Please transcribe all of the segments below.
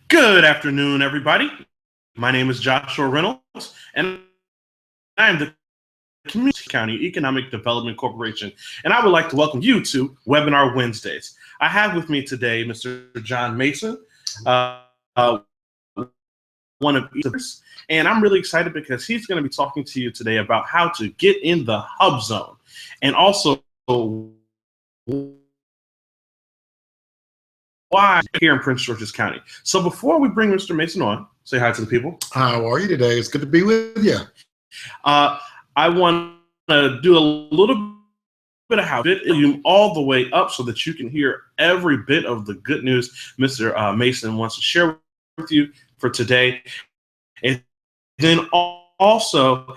Good afternoon, everybody. My name is Joshua Reynolds, and I am the Community County Economic Development Corporation, and I would like to welcome you to Webinar Wednesdays. I have with me today Mr. John Mason, one of these, and I'm really excited because he's going to be talking to you today about how to get in the HUBZone, and also why here in Prince George's County. So before we bring Mr. Mason on, say hi to the people. How are you today? It's good to be with you. I want to do a little bit of how to get all the way up so that you can hear every bit of the good news Mr. Mason wants to share with you for today. And then also,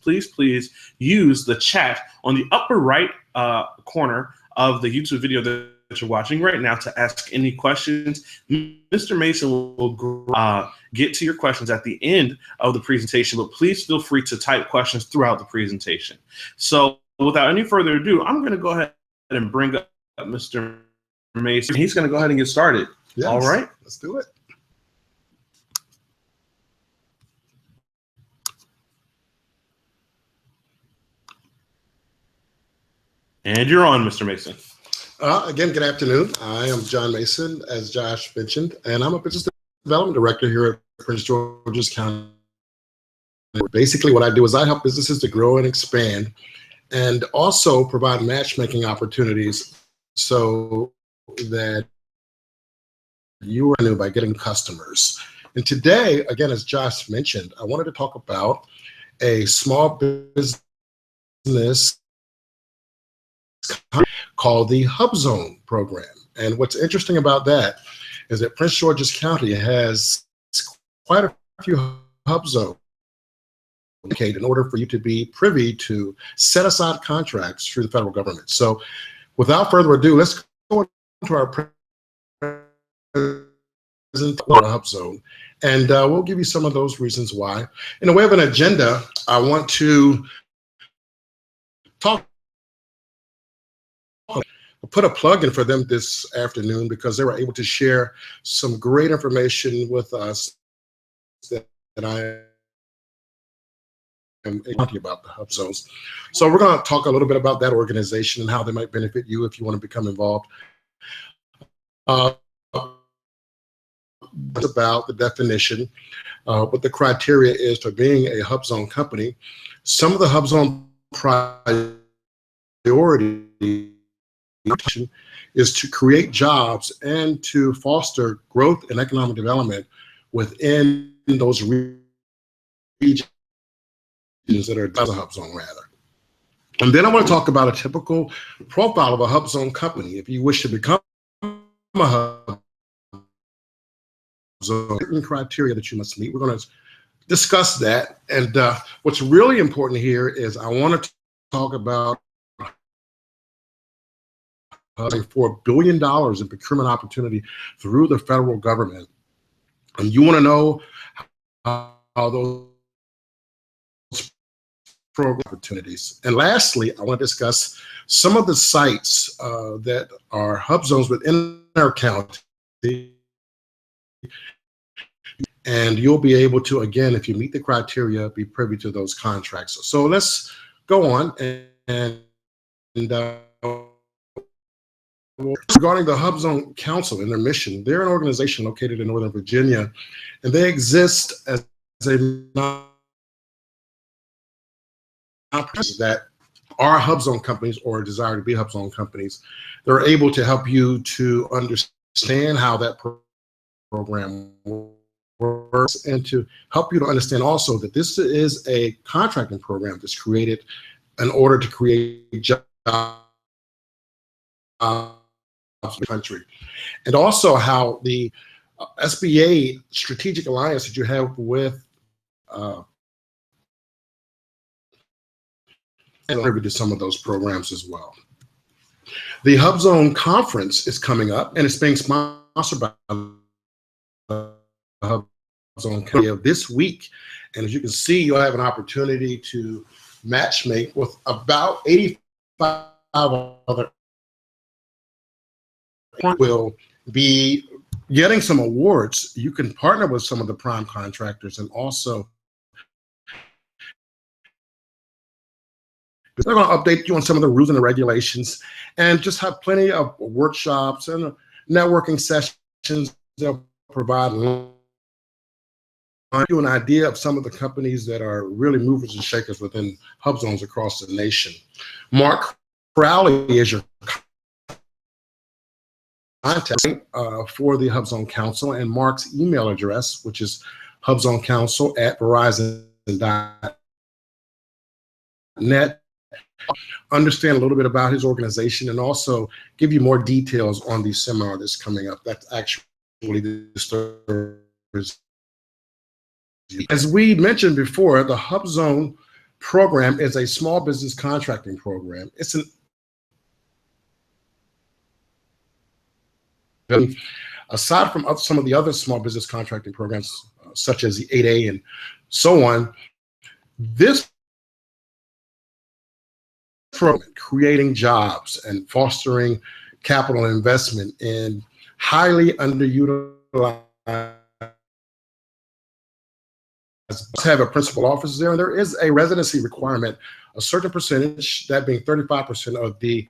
please use the chat on the upper right corner of the YouTube video that you're watching right now to ask any questions. Mr. Mason will get to your questions at the end of the presentation, but please feel free to type questions throughout the presentation. So without any further ado, I'm going to go ahead and bring up Mr. Mason. He's going to go ahead and get started. Yes, all right, let's do it. And you're on, Mr. Mason. Again, good afternoon. I am John Mason, as Josh mentioned, and I'm a business development director here at Prince George's County. Basically, what I do is I help businesses to grow and expand and also provide matchmaking opportunities so that you are new by getting customers. And today, again, as Josh mentioned, I wanted to talk about a small business called the HUBZone program. And what's interesting about that is that Prince George's County has quite a few HUBZone in order for you to be privy to set aside contracts through the federal government. So without further ado, let's go into our present HUBZone, and we'll give you some of those reasons why. In the way of an agenda, I want to put a plug in for them this afternoon because they were able to share some great information with us that I am talking about the HUBZones. So we're going to talk a little bit about that organization and how they might benefit you if you want to become involved. About the definition, what the criteria is for being a HUBZone company. Some of the HUBZone priorities is to create jobs and to foster growth and economic development within those regions that are a HUBZone rather. And then I want to talk about a typical profile of a HUBZone company. If you wish to become a HUBZone, certain criteria that you must meet. We're going to discuss that. And what's really important here is I want to talk about $4 billion in procurement opportunity through the federal government. And you want to know how those program opportunities. And lastly, I want to discuss some of the sites that are HUBZones within our county. And you'll be able to, again, if you meet the criteria, be privy to those contracts. So let's go on and regarding the HUBZone Council and their mission, they're an organization located in Northern Virginia, and they exist as a nonprofit that are HUBZone companies or desire to be HUBZone companies. They're able to help you to understand how that program works and to help you to understand also that this is a contracting program that's created in order to create jobs the country, and also how the SBA strategic alliance that you have with and privy to some of those programs as well. The HUBZone conference is coming up, and it's being sponsored by the HUBZone County this week. And as you can see, you'll have an opportunity to matchmake with about 85 other will be getting some awards, you can partner with some of the prime contractors, and also they're going to update you on some of the rules and the regulations, and just have plenty of workshops and networking sessions. They'll provide you an idea of some of the companies that are really movers and shakers within HUBZones across the nation. Mark Crowley is your contact for the HUBZone Council, and Mark's email address, which is hubzonecouncil@verizon.net. Understand a little bit about his organization and also give you more details on the seminar that's coming up. That's actually this Thursday. As we mentioned before, the HUBZone program is a small business contracting program. It's aside from some of the other small business contracting programs, such as the 8A and so on, this program, creating jobs and fostering capital investment in highly underutilized, have a principal office there, and there is a residency requirement, a certain percentage, that being 35% of the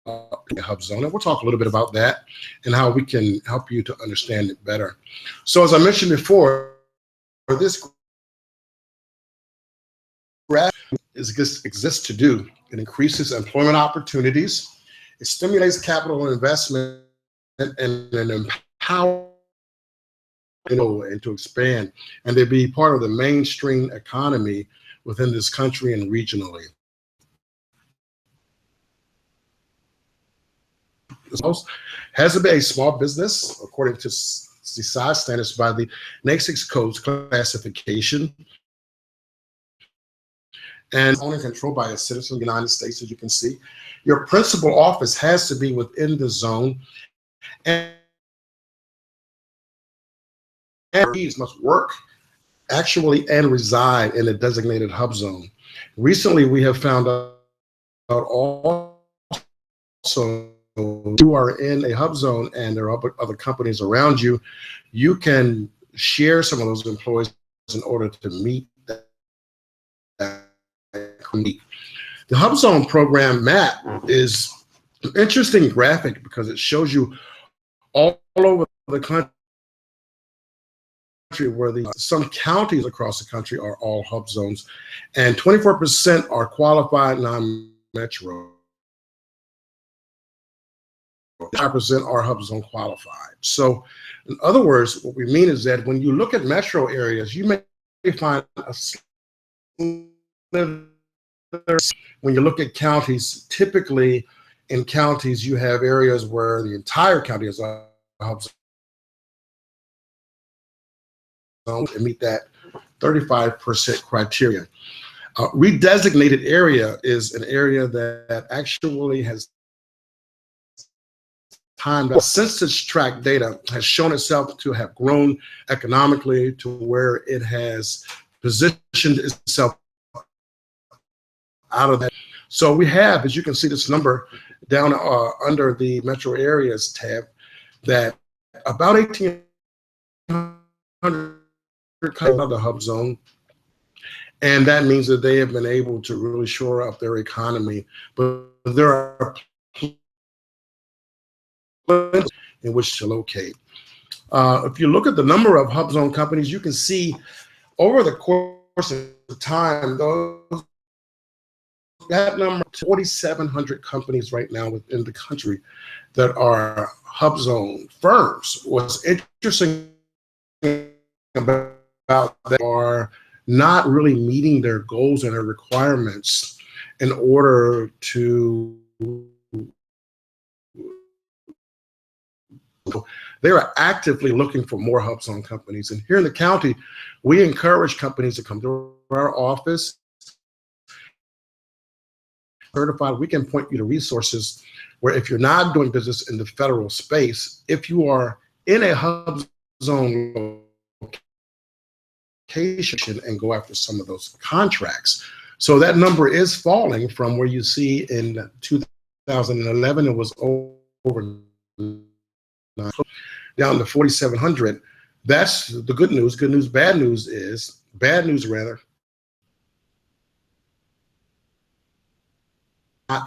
HUBZone, and we'll talk a little bit about that and how we can help you to understand it better. So as I mentioned before, this graph exists to do. It increases employment opportunities, it stimulates capital investment, and empower and to expand and to be part of the mainstream economy within this country and regionally. Has to be a small business according to the size standards by the NAICS codes classification, and owned and controlled by a citizen of the United States. As you can see, your principal office has to be within the zone, and employees must work actually and reside in a designated HUBZone. Recently, we have found out also you are in a HUBZone and there are other companies around you, you can share some of those employees in order to meet that need. The HUBZone program map is an interesting graphic because it shows you all over the country where some counties across the country are all HUBZones, and 24% are qualified non-metro. 5% are HUBZone qualified. So in other words, what we mean is that when you look at metro areas, you may find when you look at counties, typically in counties you have areas where the entire county is a HUBZone and meet that 35% criteria. Redesignated area is an area that actually has time. Census tract data has shown itself to have grown economically to where it has positioned itself out of that. So we have, as you can see, this number down under the metro areas tab, that about 1,800 come out of the HUBZone, and that means that they have been able to really shore up their economy. But there are in which to locate. If you look at the number of HUBZone companies, you can see over the course of time, that number, 4,700 companies right now within the country that are HUBZone firms. What's interesting about that are not really meeting their goals and their requirements in order to they are actively looking for more HUBZone companies. And here in the county, we encourage companies to come to our office. Certified, we can point you to resources where if you're not doing business in the federal space, if you are in a HUBZone location and go after some of those contracts. So that number is falling from where you see in 2011, it was over down to 4,700. That's the good news. Good news, bad news rather.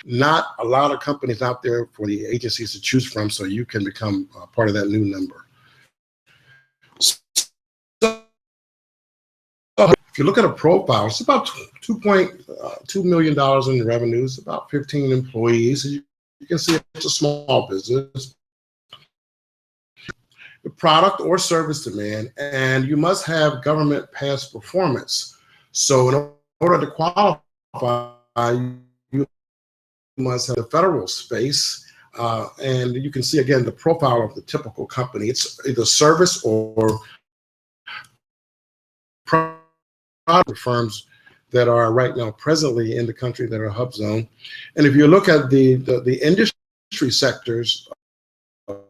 Not a lot of companies out there for the agencies to choose from, so you can become part of that new number. So if you look at a profile, it's about $2.2 million in revenues, about 15 employees. You can see it's a small business. The product or service demand, and you must have government past performance. So in order to qualify, you must have the federal space. And you can see, again, the profile of the typical company. It's either service or product firms that are right now presently in the country that are HUBZone. And if you look at the industry sectors, or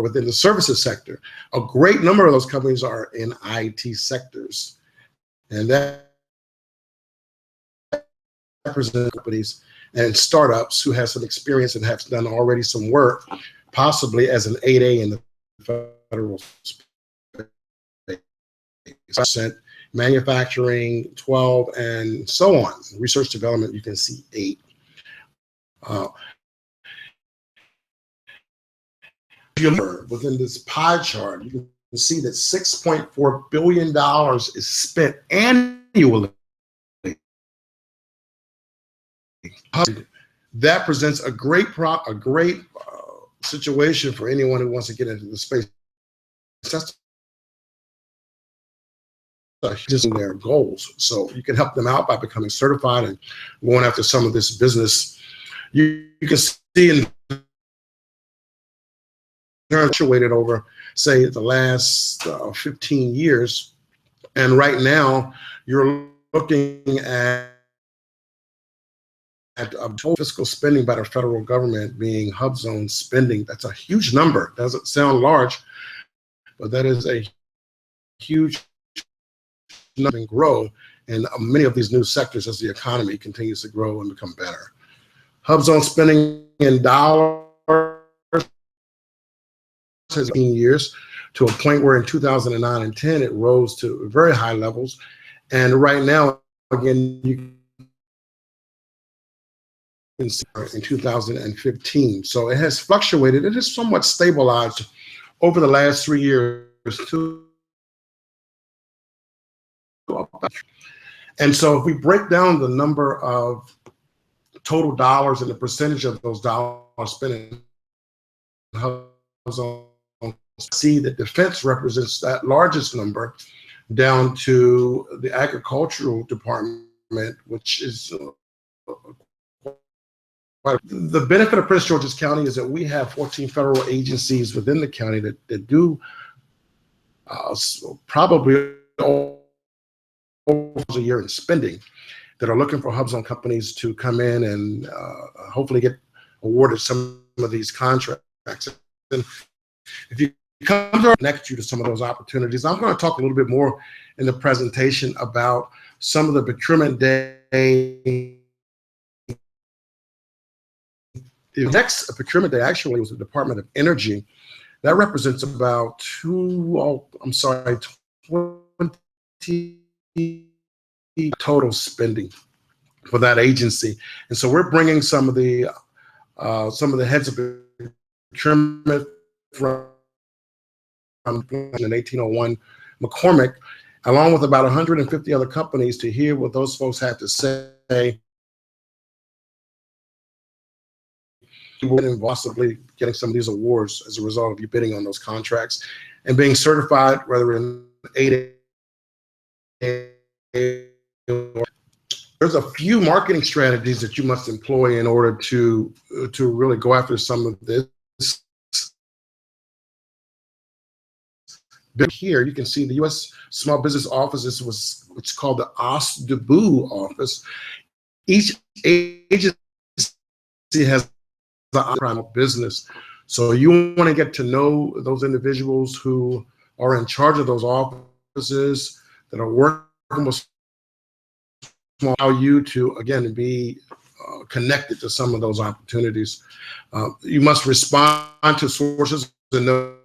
within the services sector, a great number of those companies are in IT sectors. And that represents companies and startups who have some experience and have done already some work, possibly as an 8A in the federal space. Manufacturing, 12, and so on. Research development, you can see 8. Within this pie chart, you can see that $6.4 billion is spent annually. That presents a great situation for anyone who wants to get into the space. That's just their goals. So you can help them out by becoming certified and going after some of this business. You can see in fluctuated over, say, the last 15 years. And right now, you're looking at total fiscal spending by the federal government being HUBZone spending. That's a huge number. Doesn't sound large, but that is a huge number and grow in many of these new sectors as the economy continues to grow and become better. HUBZone spending in dollars has 15 years to a point where in 2009 and 10 it rose to very high levels, and right now again you can see in 2015. So it has fluctuated. It has somewhat stabilized over the last 3 years too. And so if we break down the number of total dollars and the percentage of those dollars spent in HUBZone, see that defense represents that largest number, down to the agricultural department, which is the benefit of Prince George's County is that we have 14 federal agencies within the county that do probably over a year in spending, that are looking for HUBZone companies to come in and hopefully get awarded some of these contracts. And if you come to connect you to some of those opportunities, I'm going to talk a little bit more in the presentation about some of the procurement day. The next procurement day actually was the Department of Energy. That represents about 20 total spending for that agency. And so we're bringing some of the heads of procurement from 1801 McCormick, along with about 150 other companies, to hear what those folks had to say. And possibly getting some of these awards as a result of you bidding on those contracts and being certified, whether in 8A. There's a few marketing strategies that you must employ in order to really go after some of this. Here you can see the U.S. Small Business Offices was what's called the OSDBU office. Each agency has a prime business, so you want to get to know those individuals who are in charge of those offices that are working with small. Allow you to again be connected to some of those opportunities. You must respond to sources and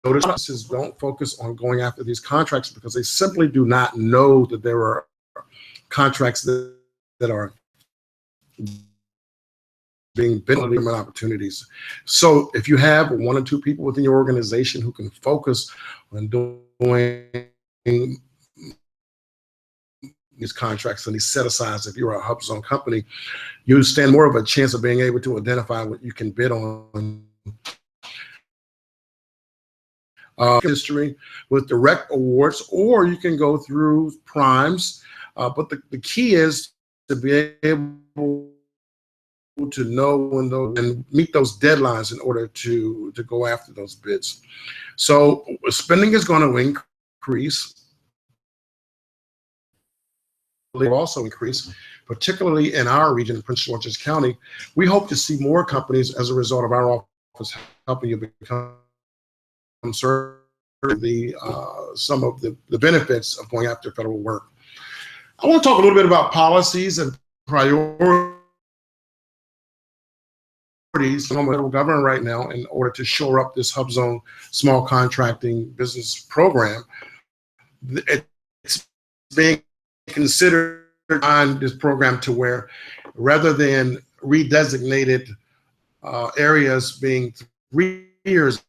notices. Don't focus on going after these contracts because they simply do not know that there are contracts that are being built in opportunities. So if you have 1 or 2 people within your organization who can focus on doing these contracts and these set-asides, if you're a HUBZone company, you stand more of a chance of being able to identify what you can bid on. History with direct awards, or you can go through primes. But the key is to be able to know when those and meet those deadlines in order to go after those bids. So spending is going to increase. Will also increase, particularly in our region, in Prince George's County. We hope to see more companies as a result of our office helping you become certain some of the benefits of going after federal work. I want to talk a little bit about policies and priorities from the federal government right now in order to shore up this HUBZone small contracting business program. It's being considered on this program to where rather than redesignated areas being 3 years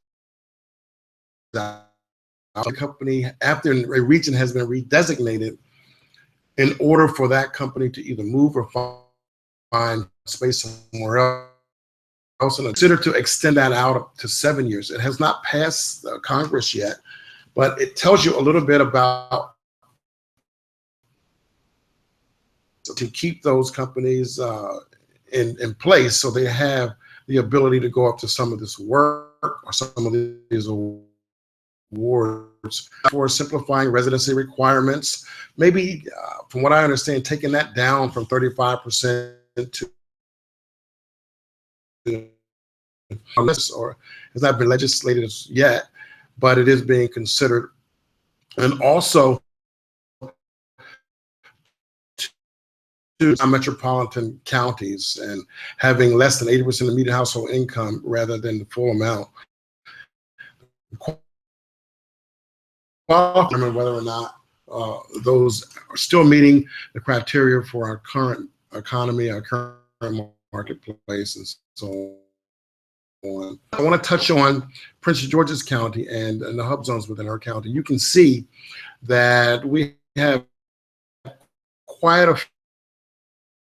out, a company, after a region has been redesignated, in order for that company to either move or find space somewhere else, and consider to extend that out up to 7 years. It has not passed Congress yet, but it tells you a little bit about to keep those companies in place so they have the ability to go up to some of this work or some of these awards for simplifying residency requirements. Maybe, from what I understand, taking that down from 35% to or has not been legislated yet, but it is being considered. And also to metropolitan counties and having less than 80% of median household income rather than the full amount. Determine whether or not those are still meeting the criteria for our current economy, our current marketplace, and so on. I want to touch on Prince George's County and the hub zones within our county. You can see that we have quite a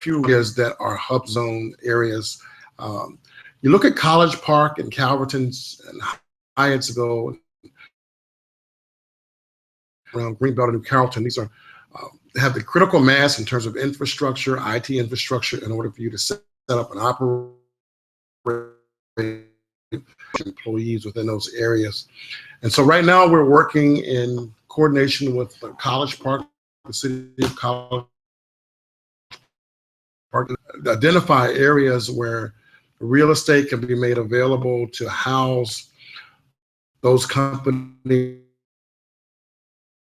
few areas that are hub zone areas. You look at College Park and Calverton and Hyattsville, around Greenbelt and New Carrollton. These are have the critical mass in terms of infrastructure, IT infrastructure, in order for you to set up and operate employees within those areas. And so right now we're working in coordination with College Park, the city of College Park, to identify areas where real estate can be made available to house those companies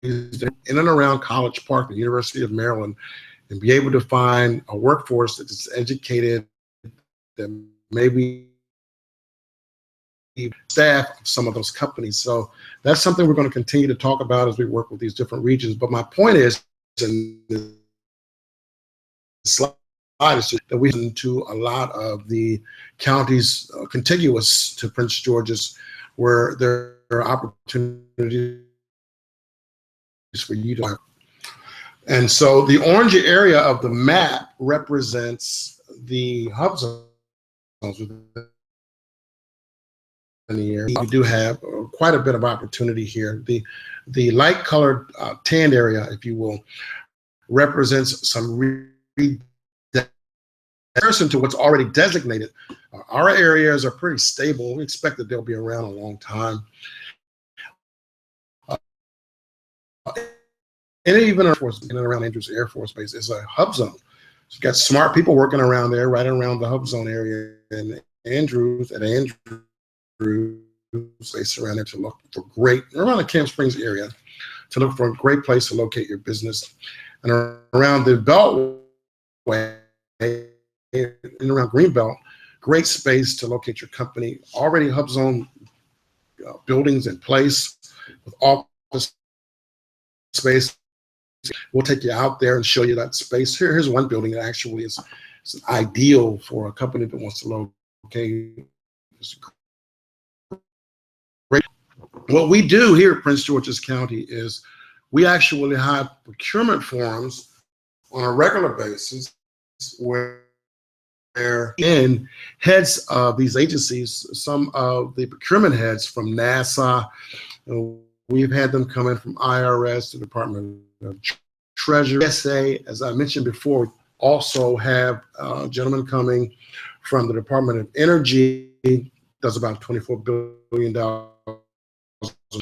in and around College Park, the University of Maryland, and be able to find a workforce that is educated, that maybe staff of some of those companies. So that's something we're going to continue to talk about as we work with these different regions. But my point is, in the slide, is just that we listen to a lot of the counties contiguous to Prince George's, where there are opportunities for you to. And so the orange area of the map represents the hub zones within the area. We do have quite a bit of opportunity here. The light colored tanned area, if you will, represents some comparison to what's already designated. Our areas are pretty stable. We expect that they'll be around a long time. And even in and around Andrews Air Force Base is a hub zone. So you've got smart people working around there, right around the hub zone area. And Andrews, they surround it to look for great, around the Camp Springs area, to look for a great place to locate your business. And around the Beltway way in and around Greenbelt. Great space to locate your company. Already HUBZone buildings in place with office space. We'll take you out there and show you that space. Here's one building that actually is ideal for a company that wants to locate. It's great. What we do here at Prince George's County is we actually have procurement forums on a regular basis where in heads of these agencies, some of the procurement heads from NASA, we've had them come in from IRS, the Department of Treasury, SA, as I mentioned before, also have a gentleman coming from the Department of Energy, does about $24 billion,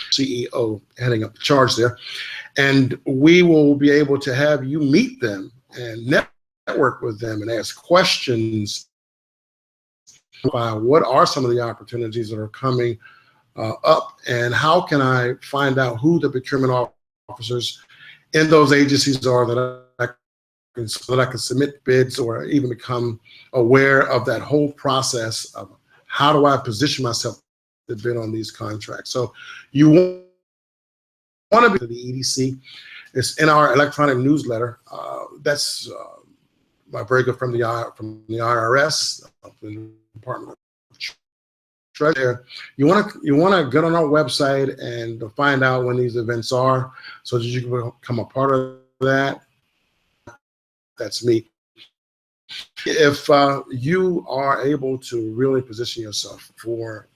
CEO heading up the charge there. And we will be able to have you meet them and network with them and ask questions about what are some of the opportunities that are coming up, and how can I find out who the procurement officers in those agencies are so that I can submit bids or even become aware of that whole process of how do I position myself to bid on these contracts. So you want to be to the EDC. It's in our electronic newsletter. That's my very good from the IRS, the Department of Treasury. You want to get on our website and find out when these events are, so that you can become a part of that. That's me. If you are able to really position yourself for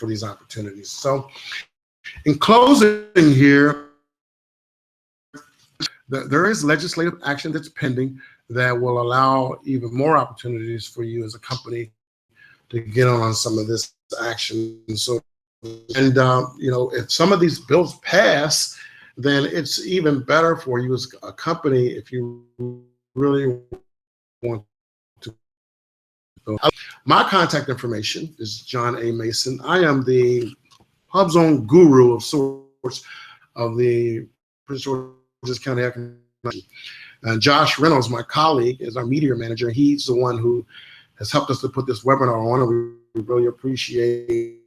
these opportunities. So, in closing here, there is legislative action that's pending that will allow even more opportunities for you as a company to get on some of this action. So, and you know, if some of these bills pass, then it's even better for you as a company if you really want to. My contact information is John A. Mason. I am the HUBZone guru of sorts of the Prince George's County Economic. And Josh Reynolds, my colleague, is our media manager. He's the one who has helped us to put this webinar on, and we really appreciate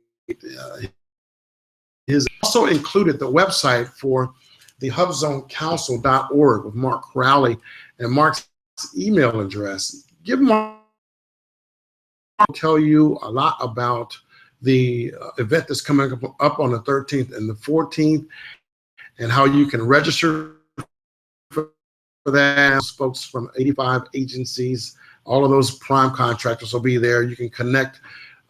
his. Also included the website for the HUBZoneCouncil.org with Mark Crowley and Mark's email address. Give Mark tell you a lot about the event that's coming up on the 13th and the 14th, and how you can register for that. Folks from 85 agencies, all of those prime contractors will be there. You can connect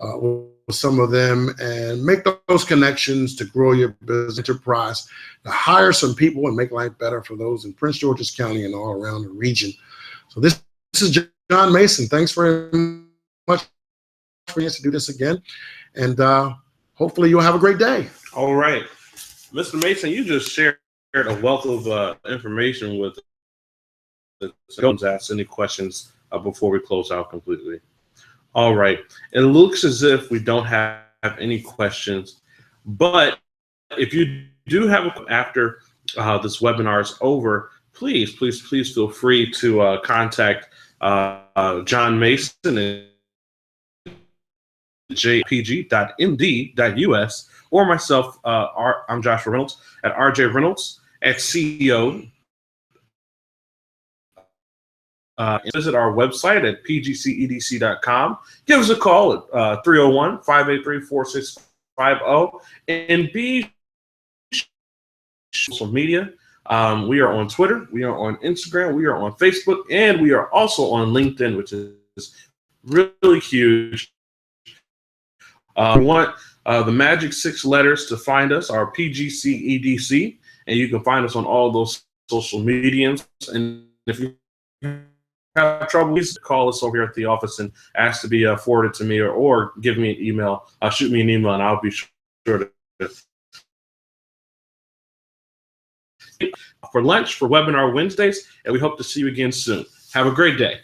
with some of them and make those connections to grow your business enterprise, to hire some people and make life better for those in Prince George's County and all around the region. So this is John Mason. Thanks very much for us to do this again, and hopefully you'll have a great day. All right, Mr. Mason, you just shared a wealth of information with us. Don't ask any questions before we close out completely. All right, it looks as if we don't have any questions, but if you do have after this webinar is over, please feel free to contact John Mason at jpg.md.us, or myself. I'm Joshua Reynolds at RJ Reynolds at CEO. Visit our website at pgcedc.com. Give us a call at 301-583-4650, and be social media. We are on Twitter, we are on Instagram, we are on Facebook, and we are also on LinkedIn, which is really huge. We want the magic 6 letters to find us, our PGCEDC, and you can find us on all those social mediums. And if you have trouble, please call us over here at the office and ask to be forwarded to me, or give me an email. Shoot me an email, and I'll be sure to. For lunch for Webinar Wednesdays, and we hope to see you again soon. Have a great day.